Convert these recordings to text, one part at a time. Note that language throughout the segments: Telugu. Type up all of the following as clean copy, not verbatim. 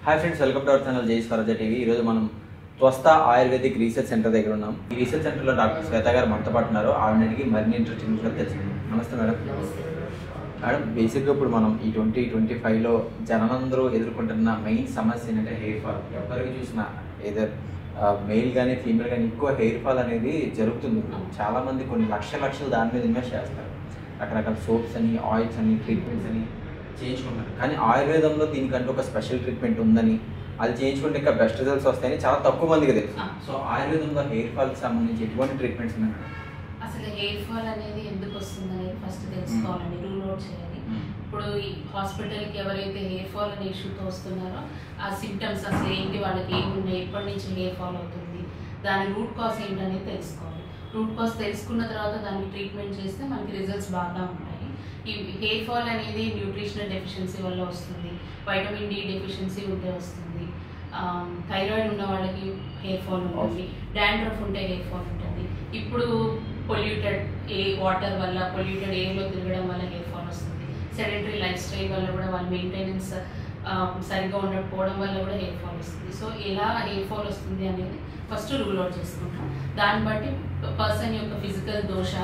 Hi friends, welcome to our channel జై స్వరాజ టీవీ. ఈరోజు మనం త్వస్తా ఆయుర్వేదిక్ రీసెర్చ్ సెంటర్ దగ్గర ఉన్నాం. ఈ రీసెర్చ్ సెంటర్లో డాక్టర్ శ్వేత గారు మనతో పాటు ఉన్నారు. ఆవిడకి మరిన్ని ఇంట్రెస్టింగ్ విషయాలు తెలుసుకుందాం. నమస్తే మేడం. మేడం, బేసిక్గా ఇప్పుడు మనం ఈ 2025లో జనాలందరూ ఎదుర్కొంటున్న మెయిన్ సమస్య ఏంటంటే హెయిర్ ఫాల్. ఎవరికి చూసినా ఏదర్ మెయిల్ కానీ ఫీమేల్ కానీ ఎక్కువ హెయిర్ ఫాల్ అనేది జరుగుతుంది. చాలామంది కొన్ని లక్షలు దాని మీద ఇన్వెస్ట్ చేస్తారు. రకరకాల సోప్స్ అని, ఆయిల్స్ అని, ట్రీట్మెంట్స్ అని చేయించుకుంటారు. కానీ ఆయుర్వేదంలో దీనికంటే ఒక స్పెషల్ ట్రీట్మెంట్ ఉందని, అది చేయించుకుంటే ఇంకా బెస్ట్ రిజల్ట్స్ వస్తాయని చాలా తక్కువ మందికి తెలుసు. సో ఆయుర్వేదంలో హెయిర్ ఫాల్కి సంబంధించి ఎటువంటి ట్రీట్మెంట్స్ ఉన్నాయి? అసలు హెయిర్ ఫాల్ అనేది ఎందుకు వస్తుంది అనేది ఫస్ట్ తెలుసుకోవాలండి, రూల్ అవుట్ చేయాలి. ఇప్పుడు ఈ హాస్పిటల్కి ఎవరైతే హెయిర్ ఫాల్ అనే ఇష్యూతో వస్తున్నారో ఆ సిమ్టమ్స్ అసలు ఏంటి, వాళ్ళకి ఏమున్నాయి, ఎప్పటి నుంచి హెయిర్ ఫాల్ అవుతుంది, దాని రూట్ కాజ్ ఏంటనేది తెలుసుకోవాలి. రూట్ కాజ్ తెలుసుకున్న తర్వాత దానికి ట్రీట్మెంట్ చేస్తే మనకి రిజల్ట్స్ బాగా ఉంటాయి. ఈ హెయిర్ ఫాల్ అనేది న్యూట్రిషనల్ డెఫిషియన్సీ వల్ల వస్తుంది, వైటమిన్ డి డెఫిషియన్సీ ఉంటే వస్తుంది, థైరాయిడ్ ఉన్న వాళ్ళకి హెయిర్ ఫాల్ ఉంటుంది, డాండ్రఫ్ ఉంటే హెయిర్ ఫాల్ ఉంటుంది. ఇప్పుడు పొల్యూటెడ్ వాటర్ వల్ల, పొల్యూటెడ్ ఎయిర్లో తిరగడం వల్ల హెయిర్ ఫాల్ వస్తుంది. సెడెంటరీ లైఫ్ స్టైల్ వల్ల కూడా వాళ్ళ మెయింటెనెన్స్ సరిగ్గా ఉండకపోవడం వల్ల కూడా హెయిర్ ఫాల్ వస్తుంది. సో ఎలా హెయిర్ ఫాల్ వస్తుంది అనేది ఫస్ట్ రూల్ అవుట్ చేసుకుంటాం. దాన్ని బట్టి పర్సన్ యొక్క ఫిజికల్ దోష,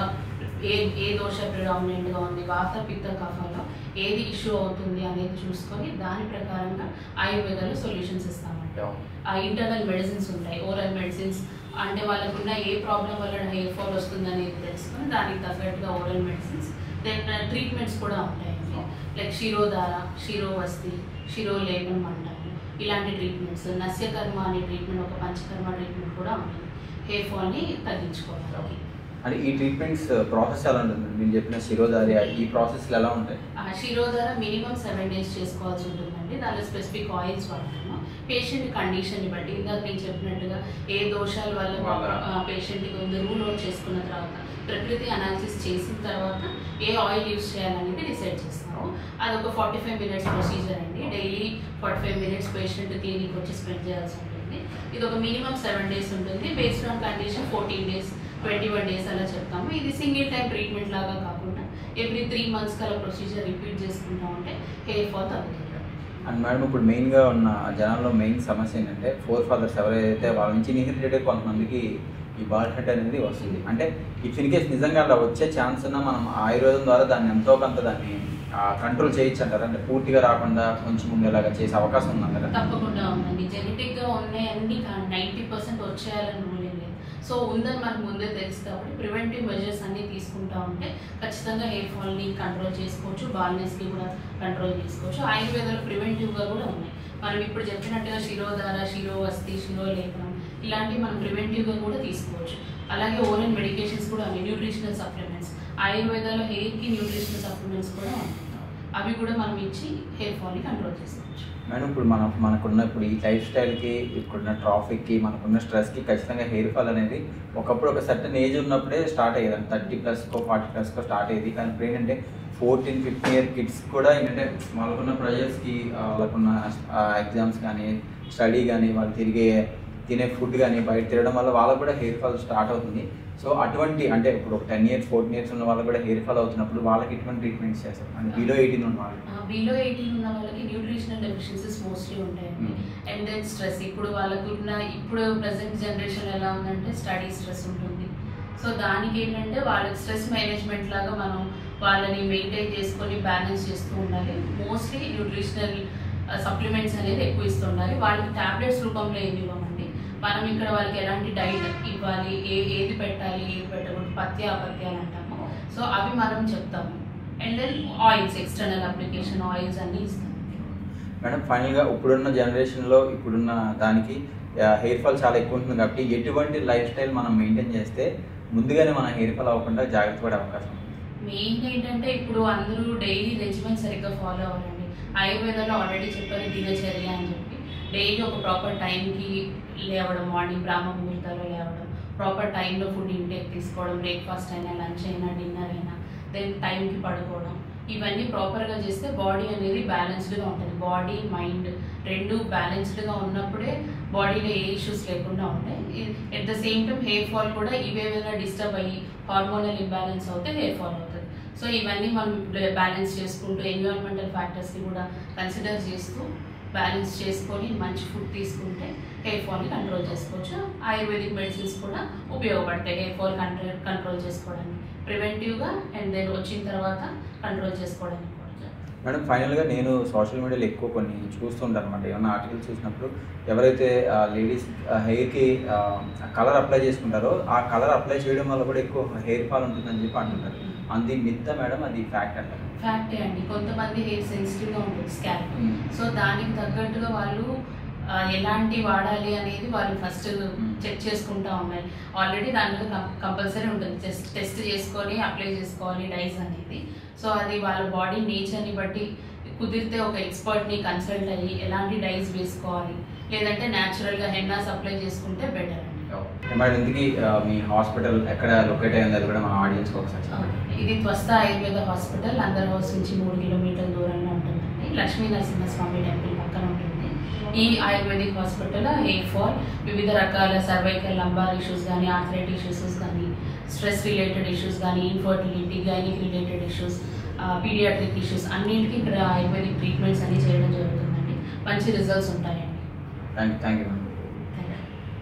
ఏ దోష ప్రిడామినెంట్గా ఉంది, వాత పిత్త కఫాలో ఏది ఇష్యూ అవుతుంది అనేది చూసుకొని దాని ప్రకారంగా ఆయుర్వేదాలో సొల్యూషన్స్ ఇస్తామంట. ఆ ఇంటర్నల్ మెడిసిన్స్ ఉంటాయి, ఓరల్ మెడిసిన్స్, అంటే వాళ్ళకున్న ఏ ప్రాబ్లం వల్ల హెయిర్ ఫాల్ వస్తుంది అనేది తెలుసుకొని దానికి తగ్గట్టుగా ఓరల్ మెడిసిన్స్, దెన్ ట్రీట్మెంట్స్ కూడా ఉంటాయండి. లైక్ శిరోధార, శిరోవస్తి, శిరోలేపనం అంటాము. ఇలాంటి ట్రీట్మెంట్స్, నస్యకర్మ అనే ట్రీట్మెంట్, ఒక పంచకర్మ ట్రీట్మెంట్ కూడా ఉంటుంది హెయిర్ ఫాల్ని తగ్గించుకోవడానికి. అంటే ఈ ట్రీట్మెంట్స్ ప్రాసెస్ ఎలా ఉంటుంది? నేను చెప్పిన శిరోధారి ఈ ప్రాసెస్లు ఎలా ఉంటాయి? శిరోధార మినిమం 7 days చేసుకోవాల్సి ఉంటుందండి. దానిలో స్పెసిఫిక్ ఆయిల్స్ వాడతాము పేషెంట్ కండిషన్ని బట్టి. ఇందాక నేను చెప్పినట్టుగా ఏ దోషాల వల్ల పేషెంట్కి ఉంది రూల్ అవుట్ చేసుకున్న తర్వాత, ప్రకృతి అనాలిసిస్ చేసిన తర్వాత ఏ ఆయిల్ యూజ్ చేయాలనేది డిసైడ్ చేస్తాము. అదొక 45 minutes ప్రొసీజర్ అండి. డైలీ 45 minutes పేషెంట్ క్లినిక్ వచ్చి స్పెండ్ చేయాల్సి ఉంటుంది. ఇది ఒక మినిమం 7 days ఉంటుంది. Based on condition 14 days, 21 days అలా చెప్తాము. ఇది సింగిల్ టైం ట్రీట్మెంట్ లాగా కాకుండా ఎవ్రీ 3 months అలా ప్రొసీజర్ రిపీట్ చేసుకుంటా ఉంటే హెయిర్ ఫాల్ తగ్గుతుంది. అండ్ మేడం, ఇప్పుడు మెయిన్గా ఉన్న జనాల్లో మెయిన్ సమస్య ఏంటంటే ఫోర్ ఫాదర్స్ ఎవరైతే వాళ్ళ నుంచి ఇన్హెరిటెడ్ కొంతమందికి ఈ బాల్ హెడ్ అనేది వస్తుంది. అంటే ఇఫ్ ఇన్ కేస్ నిజంగా అలా వచ్చే ఛాన్స్ ఉన్నా మనం ఆయుర్వేదం ద్వారా దాన్ని ఎంతో కొంత దాన్ని కంట్రోల్ చేయొచ్చు అంటారు. అంటే పూర్తిగా రాకుండా కొంచెం ఉండేలాగా చేసే అవకాశం ఉందా? తప్పకుండా ఉందండి. జెనెటిక్గా ఉన్నాయన్నీ 90% వచ్చేయాలని రూల్ ఏం లేదు. సో ఉందని మనకు ముందే తెలుసు కాబట్టి ప్రివెంటివ్ మెజర్స్ అన్నీ తీసుకుంటా ఉంటే ఖచ్చితంగా హెయిర్ ఫాల్ని కంట్రోల్ చేసుకోవచ్చు, బాల్నెస్ని కూడా కంట్రోల్ చేసుకోవచ్చు. ఆయుర్వేదంలో ప్రివెంటివ్గా కూడా ఉన్నాయి. మనం ఇప్పుడు చెప్పినట్టుగా శిరోధార, శిరోవస్తి, శిరోలేపనం ఇలాంటివి మనం ప్రివెంటివ్గా కూడా తీసుకోవచ్చు. అలాగే ఓరల్ మెడికేషన్స్ కూడా ఉన్నాయి, న్యూట్రిషనల్ సప్లిమెంట్స్. ఆయుర్వేదాలో హెయిర్కి న్యూట్రిషనల్ సప్లిమెంట్స్ కూడా ఉన్నాయి. అవి కూడా మనం ఇచ్చి హెయిర్ ఫాల్ని కంట్రోల్ చేసుకోవచ్చు. మేడం, ఇప్పుడు మనకున్న ఇప్పుడు ఈ లైఫ్ స్టైల్కి, ఇప్పుడున్న ట్రాఫిక్కి, మనకున్న స్ట్రెస్కి ఖచ్చితంగా హెయిర్ ఫాల్ అనేది ఒకప్పుడు ఒక సర్టన్ ఏజ్ ఉన్నప్పుడే స్టార్ట్ అయ్యేది. 30+, 40+ స్టార్ట్ అయ్యేది. కానీ ఇప్పుడు ఏంటంటే 14-15 year కిడ్స్ కూడా ఏంటంటే వాళ్ళకున్న ప్రెజర్స్కి, వాళ్ళకున్న ఎగ్జామ్స్ కానీ, స్టడీ కానీ, వాళ్ళు తినే ఫుడ్ కానీ, బయట తిరగడం వల్ల వాళ్ళకు కూడా హెయిర్ ఫాల్ స్టార్ట్ అవుతుంది. సో అటువంటి అంటే ఇప్పుడు ఒక 10 years, 14 years ఉన్న వాళ్ళకి కూడా హెయిర్ ఫాల్ అవుతున్నప్పుడు వాళ్ళకి ఎటువంటి ట్రీట్మెంట్స్ చేస్తారు? అంటే బిలో 18 ఉన్న వాళ్ళు, బిలో 18 ఉన్న వాళ్ళకి న్యూట్రిషనల్ డెఫిషియన్సీస్ మోస్ట్లీ ఉంటాయండి. అండ్ దెన్ స్ట్రెస్, ఇప్పుడు ఇప్పుడు ప్రజెంట్ జనరేషన్ ఎలా ఉందంటే స్టడీ స్ట్రెస్ ఉంటుంది. సో దానికి ఏంటంటే వాళ్ళకి స్ట్రెస్ మేనేజ్మెంట్ లాగా మనం వాళ్ళని మెయింటైన్ చేసుకొని బ్యాలెన్స్ చేస్తూ ఉండాలి. మోస్ట్లీ న్యూట్రిషనల్ సప్లిమెంట్స్ అనేది ఎక్కువ ఇస్తూ ఉండాలి. వాళ్ళకి టాబ్లెట్స్ రూపంలో ఏమి ఇవ్వమండి. మనం ఇక్కడ వాళ్ళకి ఎలాంటి డైట్ ఇవ్వాలి, ఏది పెట్టాలి, ఏది పెట్టకూడదు, అపత్యాలు అంటాము. సో అవి మనం చెప్తాము. And then oils, external application oils అన్నీ ఇస్తాం. మేడం, ఫైనల్గా ఇప్పుడున్న జనరేషన్లో ఇప్పుడున్న దానికి హెయిర్ ఫాల్ చాలా ఎక్కువ ఉంటుంది కాబట్టి ఎటువంటి లైఫ్ స్టైల్ మనం మెయింటైన్ చేస్తే ముందుగానే మన హెయిర్ ఫాల్ అవ్వకుండా జాగ్రత్త పడే అవకాశం ఉంది? మెయిన్ ఏంటంటే ఇప్పుడు అందరూ డైలీ రెజిమెంట్ సరిగ్గా ఫాలో అవ్వాలండి. ఆయుర్వేదంలో ఆల్రెడీ చెప్పారు దినచర్య అని చెప్పి. డైలీ ఒక ప్రాపర్ టైంకి లేవడం, మార్నింగ్ బ్రాహ్మ ముహూర్తాల్లో లేవడం, ప్రాపర్ టైంలో ఫుడ్ ఇంటేక్ తీసుకోవడం, బ్రేక్ఫాస్ట్ అయినా, లంచ్ అయినా, డిన్నర్ అయినా, దెన్ టైంకి పడుకోవడం, ఇవన్నీ ప్రాపర్గా చేస్తే బాడీ అనేది బ్యాలెన్స్డ్గా ఉంటుంది. బాడీ మైండ్ రెండు బ్యాలెన్స్డ్గా ఉన్నప్పుడే బాడీలో ఏ ఇష్యూస్ లేకుండా ఉంటాయి. At the same time hair fall కూడా ఇవేమైనా డిస్టర్బ్ అయ్యి హార్మోనల్ ఇంబ్యాలెన్స్ అవుతే హెయిర్ ఫాల్ అవుతుంది. సో ఇవన్నీ మనం బ్యాలెన్స్ చేసుకుంటూ ఎన్విరాన్మెంటల్ ఫ్యాక్టర్స్ని కూడా కన్సిడర్ చేస్తూ బ్యాలెన్స్ చేసుకొని మంచి ఫుడ్ తీసుకుంటే హెయిర్ ఫాల్ని కంట్రోల్ చేసుకోవచ్చు. ఆయుర్వేదిక్ మెడిసిన్స్ కూడా ఉపయోగపడతాయి హెయిర్ ఫాల్ కంట్రోల్ చేసుకోవడానికి, ప్రివెంటివ్గా అండ్ దెన్ వచ్చిన తర్వాత కంట్రోల్ చేసుకోవడానికి. మేడం ఫైనల్గా నేను సోషల్ మీడియాలో ఎక్కువ కొన్ని చూస్తుంటాను అనమాట. ఏమన్నా ఆర్టికల్స్ చూసినప్పుడు ఎవరైతే లేడీస్ హెయిర్కి కలర్ అప్లై చేసుకుంటారో ఆ కలర్ అప్లై చేయడం వల్ల కూడా ఎక్కువ హెయిర్ ఫాల్ ఉంటుందని చెప్పి అంటుంటారు. అది మిత్ మేడం, అది ఫ్యాక్ట్ అంటారు? ఫ్యాక్టే అండి. కొంతమంది హెయిర్ సెన్సిటివ్గా ఉంటుంది స్కాల్ప్, సో దానికి తగ్గట్టుగా వాళ్ళు ఎలాంటి వాడాలి అనేది వాళ్ళు ఫస్ట్ చెక్ చేసుకుంటూ ఉండాలి. ఆల్రెడీ దానిలో కంపల్సరీ ఉంటుంది, టెస్ట్ చేసుకొని అప్లై చేసుకోవాలి డైస్ అనేది. సో అది వాళ్ళ బాడీ నేచర్ని బట్టి కుదిరితే ఒక ఎక్స్పర్ట్ని కన్సల్ట్ అయ్యి ఎలాంటి డైస్ వేసుకోవాలి, లేదంటే న్యాచురల్గా హెన్నాస్ అప్లై చేసుకుంటే బెటర్ అండి. మేడం ఇందుకు మీ హాస్పిటల్ ఎక్కడ లొకేట్ అయింది అది కూడా మన ఆడియన్స్కి ఒకసారి. ఇది త్వస్తా ఆయుర్వేద హాస్పిటల్, అందర్ హౌస్ నుంచి 3 కిలోమీటర్ల దూరంలో ఉంటుందండి. లక్ష్మీ నరసింహస్వామి టెంపుల్ పక్కన ఉంటుంది. ఈ ఆయుర్వేదిక్ హాస్పిటల్ హెయిర్ ఫాల్, వివిధ రకాల సర్వైకల్ లంబార్ ఇష్యూస్ కానీ, ఆర్థరైటిస్ ఇష్యూస్ కానీ, స్ట్రెస్ రిలేటెడ్ ఇష్యూస్ కానీ, infertility, gynaec related issues, paediatric issues అన్నింటికి ఇక్కడ ఆయుర్వేదిక్ ట్రీట్మెంట్స్ అన్ని చేయడం జరుగుతుందండి. మంచి రిజల్ట్స్ ఉంటాయండి. Thank you madam.